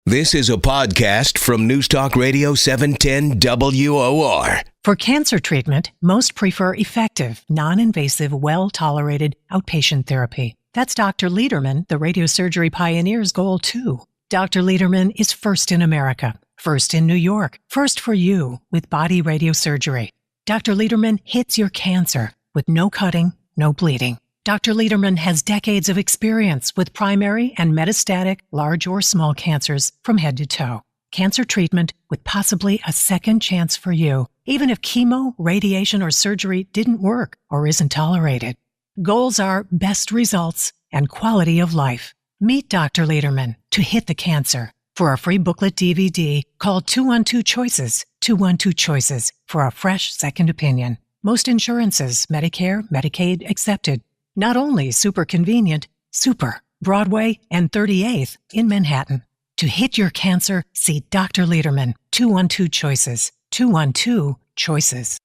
This is a podcast from News Talk Radio 710 WOR. For cancer treatment, most prefer effective, non-invasive, well-tolerated outpatient therapy. That's Dr. Lederman, the radiosurgery pioneer's goal, too. Dr. Lederman is first in America, first in New York, first for you with body radiosurgery. Dr. Lederman hits your cancer with no cutting, no bleeding. Dr. Lederman has decades of experience with primary and metastatic large or small cancers from head to toe. Cancer treatment with possibly a second chance for you, even if chemo, radiation, or surgery didn't work or isn't tolerated. Goals are best results and quality of life. Meet Dr. Lederman to hit the cancer. For a free booklet DVD, call 212-CHOICES, 212-CHOICES for a fresh second opinion. Most insurances, Medicare, Medicaid accepted. Not only super convenient, super. Broadway and 38th in Manhattan. To hit your cancer, see Dr. Lederman, 212-CHOICES, 212-CHOICES.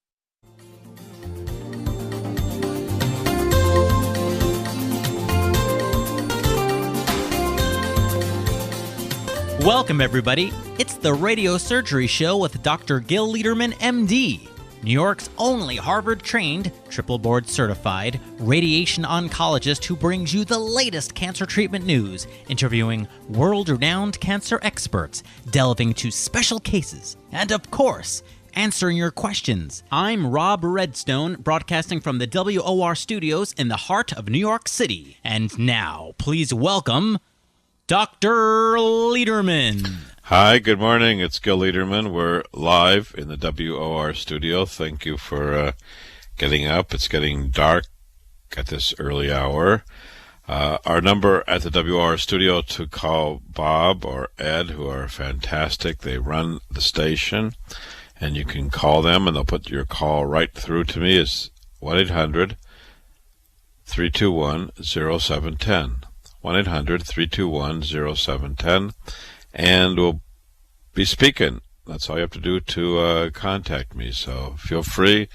Welcome, everybody. It's the Radiosurgery Show with Dr. Gil Lederman, MD. New York's only Harvard-trained, triple board-certified radiation oncologist who brings you the latest cancer treatment news, interviewing world-renowned cancer experts, delving into special cases, and, of course, answering your questions. I'm Rob Redstone, broadcasting from the WOR studios in the heart of New York City. And now, please welcome Dr. Lederman. Hi, good morning. It's Gil Lederman. We're live in the WOR studio. Thank you for getting up. It's getting dark at this early hour. Our number at the WOR studio to call Bob or Ed, who are fantastic. They run the station, and you can call them, and they'll put your call right through to me. Is 1-800-321-0710. 1-800-321-0710. And we'll be speaking. That's all you have to do to contact me. So feel free.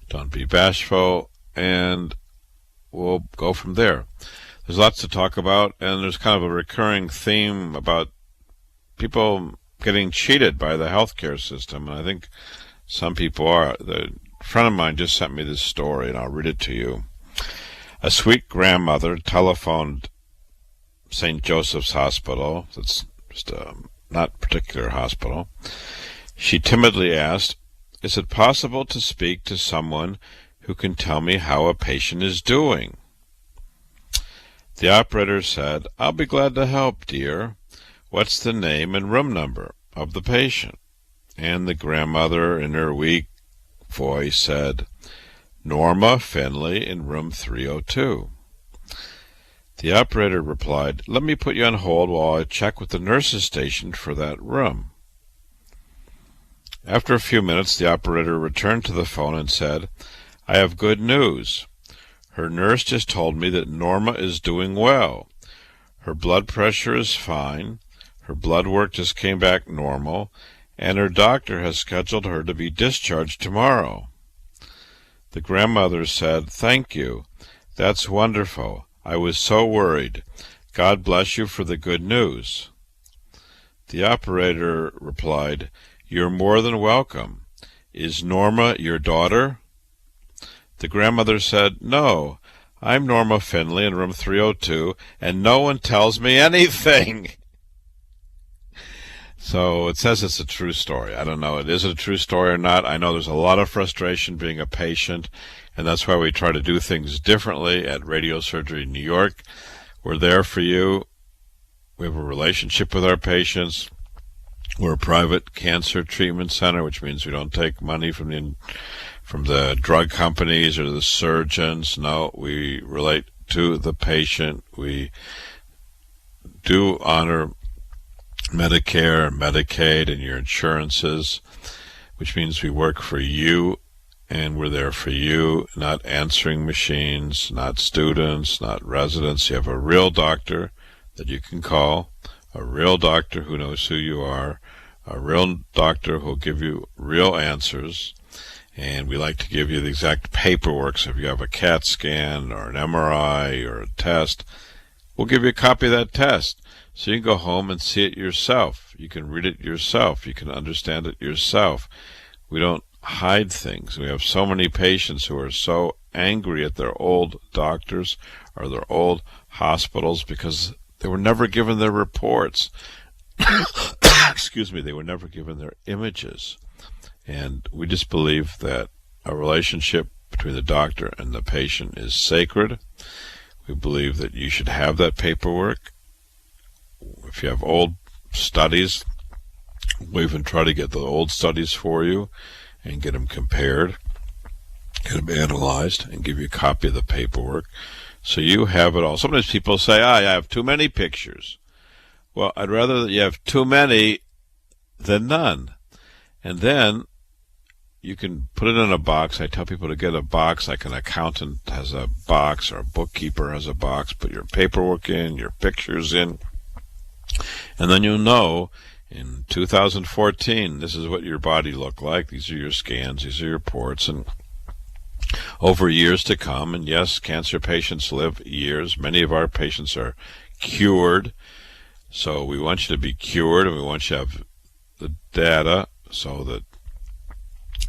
Don't be bashful. And we'll go from there. There's lots to talk about. And there's kind of a recurring theme about people getting cheated by the healthcare system. And I think some people are. A friend of mine just sent me this story, and I'll read it to you. A sweet grandmother telephoned St. Joseph's Hospital. That's just a not particular hospital. She timidly asked, "Is it possible to speak to someone who can tell me how a patient is doing?" The operator said, "I'll be glad to help, dear. What's the name and room number of the patient?" And the grandmother, in her weak voice, said, "Norma Finley in room 302. The operator replied, "Let me put you on hold while I check with the nurses stationed for that room." After a few minutes, the operator returned to the phone and said, "I have good news. Her nurse just told me that Norma is doing well. Her blood pressure is fine, her blood work just came back normal, and her doctor has scheduled her to be discharged tomorrow." The grandmother said, "Thank you. That's wonderful. I was so worried. God bless you for the good news." The operator replied, "You're more than welcome. Is Norma your daughter?" The grandmother said, "No, I'm Norma Finley in room 302, and no one tells me anything." So it says it's a true story. I don't know, is it a true story or not? I know there's a lot of frustration being a patient, and that's why we try to do things differently at Radiosurgery New York. We're there for you. We have a relationship with our patients. We're a private cancer treatment center, which means we don't take money from the drug companies or the surgeons. No, we relate to the patient. We do honor Medicare and Medicaid and your insurances, which means we work for you. And we're there for you, not answering machines, not students, not residents. You have a real doctor that you can call, a real doctor who knows who you are, a real doctor who will give you real answers. And we like to give you the exact paperwork. So if you have a CAT scan or an MRI or a test, we'll give you a copy of that test So you can go home and see it yourself. You can read it yourself. You can understand it yourself. We don't hide things. We have so many patients who are so angry at their old doctors or their old hospitals because they were never given their reports. Excuse me, they were never given their images. And we just believe that a relationship between the doctor and the patient is sacred. We believe that you should have that paperwork. If you have old studies, we even try to get the old studies for you and get them compared, get them analyzed, and give you a copy of the paperwork so you have it all. Sometimes people say, I have too many pictures. Well, I'd rather that you have too many than none. And then you can put it in a box. I tell people to get a box, like an accountant has a box or a bookkeeper has a box. Put your paperwork in, your pictures in, and then you'll know in 2014, this is what your body looked like. These are your scans, these are your reports, and over years to come. And yes, cancer patients live years. Many of our patients are cured. So we want you to be cured, and we want you to have the data so that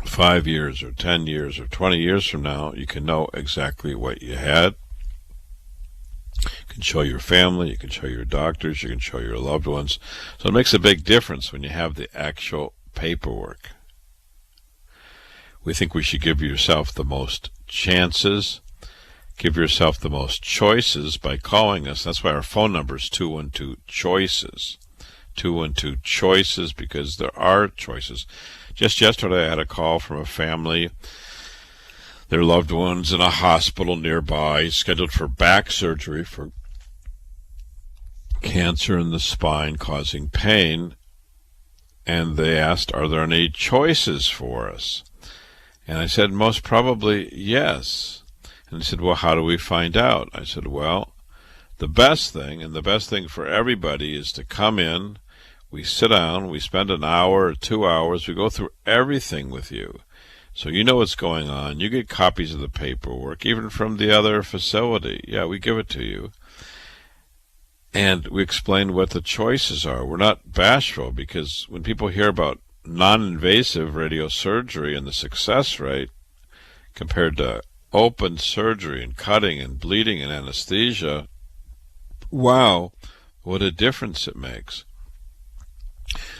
5 years or 10 years or 20 years from now, you can know exactly what you had. You can show your family, you can show your doctors, you can show your loved ones. So it makes a big difference when you have the actual paperwork. We think we should give yourself the most chances, give yourself the most choices by calling us. That's why our phone number is 212-CHOICES. 212-CHOICES, because there are choices. Just yesterday I had a call from a family. Their loved one's in a hospital nearby, scheduled for back surgery for cancer in the spine causing pain. And they asked, are there any choices for us? And I said, most probably yes. And they said, well, how do we find out? I said, well, the best thing, and the best thing for everybody, is to come in. We sit down, we spend an hour or 2 hours, we go through everything with you. So you know what's going on. You get copies of the paperwork, even from the other facility. Yeah, we give it to you. And we explain what the choices are. We're not bashful, because when people hear about non-invasive radiosurgery and the success rate compared to open surgery and cutting and bleeding and anesthesia, wow, what a difference it makes.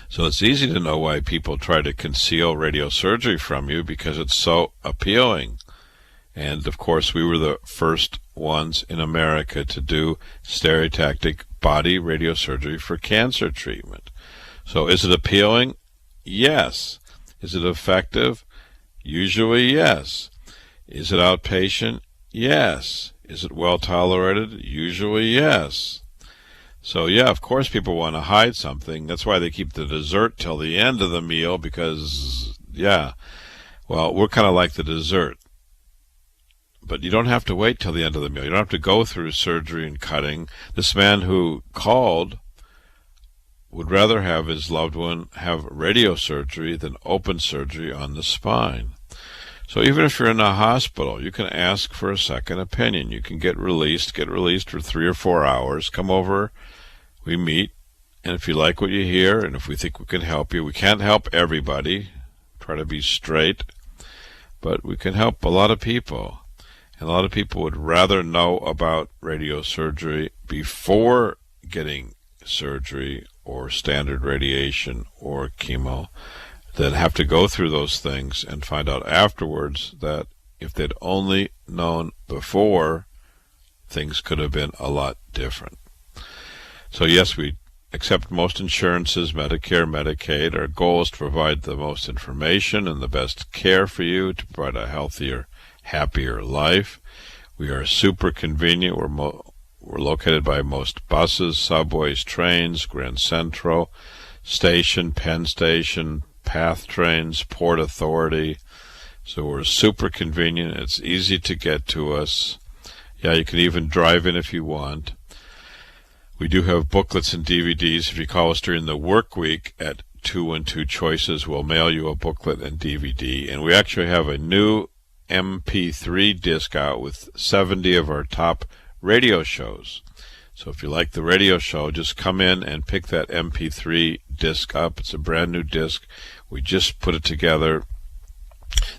So it's easy to know why people try to conceal radiosurgery from you, because it's so appealing. And of course, we were the first ones in America to do stereotactic body radiosurgery for cancer treatment. So is it appealing? Yes. Is it effective? Usually yes. Is it outpatient? Yes. Is it well tolerated? Usually yes. So yeah, of course people want to hide something. That's why they keep the dessert till the end of the meal, because, yeah, well, we're kind of like the dessert. But you don't have to wait till the end of the meal. You don't have to go through surgery and cutting. This man who called would rather have his loved one have radiosurgery than open surgery on the spine. So even if you're in a hospital, you can ask for a second opinion. You can get released for 3 or 4 hours. Come over, we meet, and if you like what you hear, and if we think we can help you, we can't help everybody. Try to be straight, but we can help a lot of people. And a lot of people would rather know about radiosurgery before getting surgery or standard radiation or chemo than have to go through those things and find out afterwards that if they'd only known before, things could have been a lot different. So yes, we accept most insurances, Medicare, Medicaid. Our goal is to provide the most information and the best care for you, to provide a healthier, happier life. We are super convenient. We're located by most buses, subways, trains, Grand Central Station, Penn Station, PATH trains, Port Authority. So we're super convenient. It's easy to get to us. Yeah, you can even drive in if you want. We do have booklets and DVDs. If you call us during the work week at 212-CHOICES, we'll mail you a booklet and DVD. And we actually have a new MP3 disc out with 70 of our top radio shows. So if you like the radio show, just come in and pick that MP3 disc up. It's a brand new disc. We just put it together.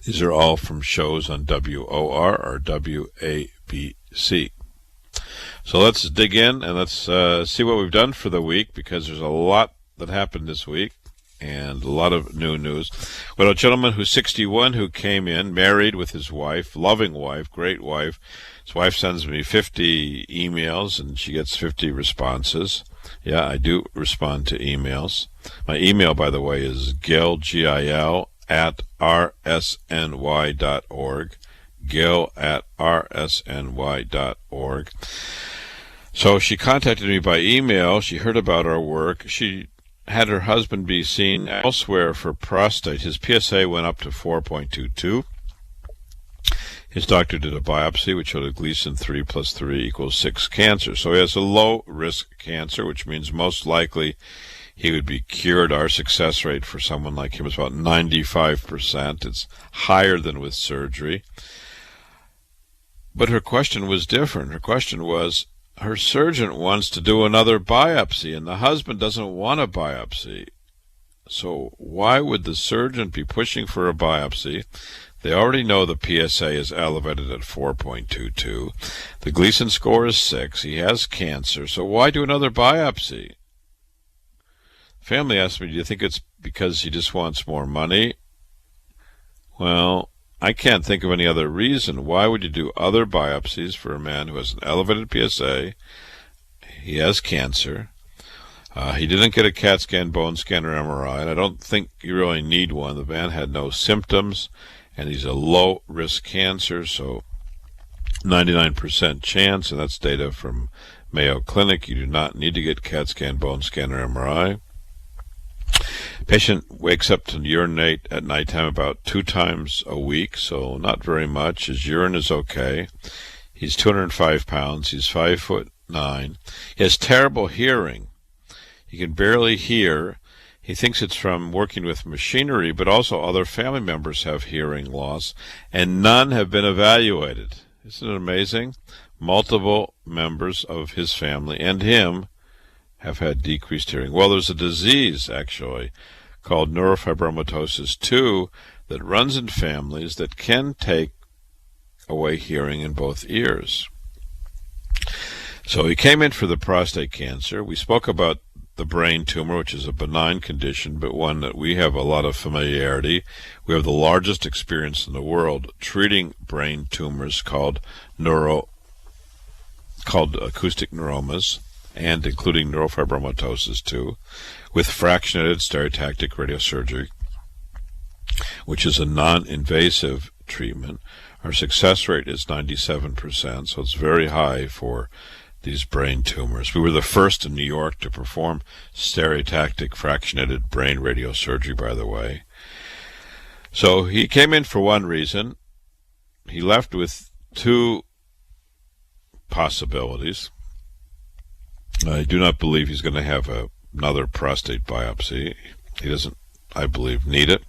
These are all from shows on WOR or WABC. So let's dig in and let's see what we've done for the week, because there's a lot that happened this week and a lot of new news. We had a gentleman who's 61 who came in, married with his wife, loving wife, great wife. His wife sends me 50 emails and she gets 50 responses. Yeah, I do respond to emails. My email, by the way, is Gil, G-I-L, at rsny.org. Gil at rsny.org. So she contacted me by email. She heard about our work. She had her husband be seen elsewhere for prostate. His PSA went up to 4.22. His doctor did a biopsy, which showed a Gleason 3 plus 3 equals 6 cancer. So he has a low-risk cancer, which means most likely he would be cured. Our success rate for someone like him is about 95%. It's higher than with surgery. But her question was different. Her question was, her surgeon wants to do another biopsy, and the husband doesn't want a biopsy. So why would the surgeon be pushing for a biopsy? They already know the PSA is elevated at 4.22. The Gleason score is 6. He has cancer. So why do another biopsy? Family asked me, do you think it's because he just wants more money? Well, I can't think of any other reason. Why would you do other biopsies for a man who has an elevated PSA? He has cancer. He didn't get a CAT scan, bone scan, or MRI, and I don't think you really need one. The man had no symptoms, and he's a low-risk cancer, so 99% chance, and that's data from Mayo Clinic. You do not need to get CAT scan, bone scan, or MRI. Patient wakes up to urinate at nighttime about 2 times a week, so not very much. His urine is okay. He's 205 pounds. He's 5'9". He has terrible hearing. He can barely hear. He thinks it's from working with machinery, but also other family members have hearing loss, and none have been evaluated. Isn't it amazing? Multiple members of his family and him have had decreased hearing. Well, there's a disease, actually, called neurofibromatosis 2 that runs in families that can take away hearing in both ears. So he came in for the prostate cancer. We spoke about the brain tumor, which is a benign condition, but one that we have a lot of familiarity. We have the largest experience in the world treating brain tumors called acoustic neuromas, and including neurofibromatosis 2, with fractionated stereotactic radiosurgery, which is a non-invasive treatment. Our success rate is 97%, so it's very high for these brain tumors. We were the first in New York to perform stereotactic fractionated brain radiosurgery, by the way. So he came in for one reason. He left with 2 possibilities. I do not believe he's going to have another prostate biopsy. He doesn't, I believe, need it.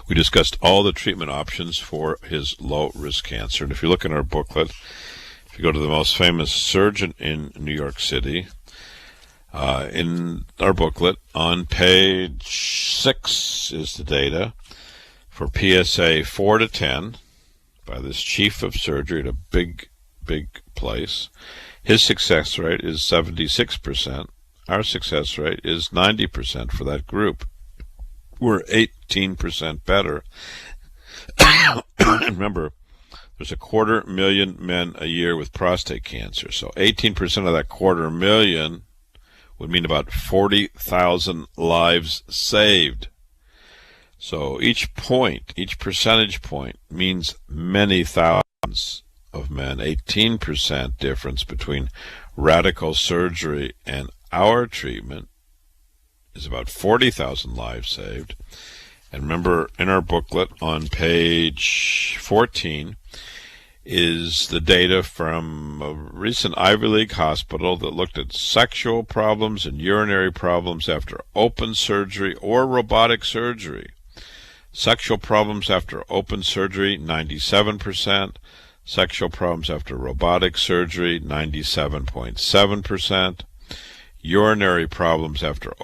We discussed all the treatment options for his low-risk cancer. And if you look in our booklet, if you go to the most famous surgeon in New York City, in our booklet, on page 6 is the data for PSA 4 to 10 by this chief of surgery at a big place. His success rate is 76%. Our success rate is 90% for that group. We're 18% better. Remember, there's 250,000 men a year with prostate cancer. So 18% of that 250,000 would mean about 40,000 lives saved. So each percentage point means many thousands of men. 18% difference between radical surgery and our treatment is about 40,000 lives saved. And remember, in our booklet on page 14 is the data from a recent Ivy League hospital that looked at sexual problems and urinary problems after open surgery or robotic surgery. Sexual problems after open surgery, 97%. Sexual problems after robotic surgery, 97.7%. Urinary problems after